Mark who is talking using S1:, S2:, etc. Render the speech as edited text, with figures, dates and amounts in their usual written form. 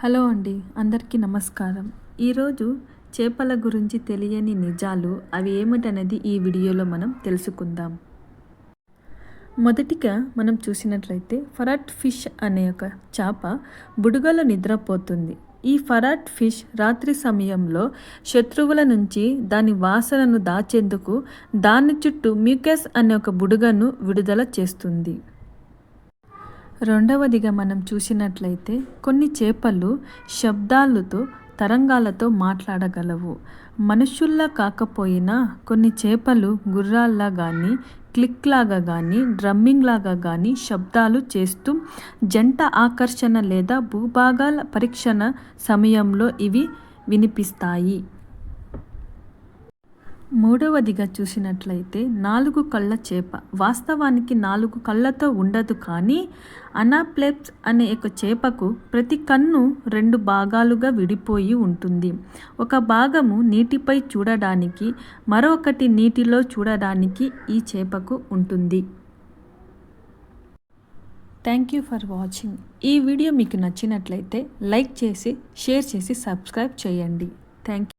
S1: Hello అండి, అందరికీ నమస్కారం. ఈరోజు చేపల గురించి తెలియని నిజాలు అవి ఏమిటనేది ఈ వీడియోలో మనం తెలుసుకుందాం. మొదటిగా మనం చూసినట్లయితే ఫరాట్ ఫిష్ అనే ఒక చేప బుడగలో నిద్రపోతుంది. ఈ ఫరాట్ ఫిష్ రాత్రి సమయంలో శత్రువుల నుంచి దాని వాసనను దాచేందుకు దాని చుట్టూ మ్యూకస్ అనే ఒక బుడగను విడుదల చేస్తుంది. రెండవదిగా మనం చూసినట్లయితే కొన్ని చేపలు శబ్దాలతో తరంగాలతో మాట్లాడగలవు. మనుషుల్లా కాకపోయినా కొన్ని చేపలు గుర్రాల్లా కానీ క్లిక్ లాగా కానీ డ్రమ్మింగ్ లాగా కానీ శబ్దాలు చేస్తూ జంట ఆకర్షణ లేదా భూభాగాల పరీక్షణ సమయంలో ఇవి వినిపిస్తాయి. మూడవదిగా చూసినట్లయితే 4 కళ్ళ చేప. వాస్తవానికి 4 కళ్ళతో ఉండదు, కానీ అనాప్లెప్స్ అనే ఒక చేపకు ప్రతి కన్ను 2 భాగాలుగా విడిపోయి ఉంటుంది. ఒక భాగము నీటిపై చూడడానికి, మరొకటి నీటిలో చూడడానికి ఈ చేపకు ఉంటుంది. Thank you for watching. ఈ వీడియో మీకు నచ్చినట్లయితే లైక్ చేసి, షేర్ చేసి, సబ్స్క్రైబ్ చేయండి. Thank you.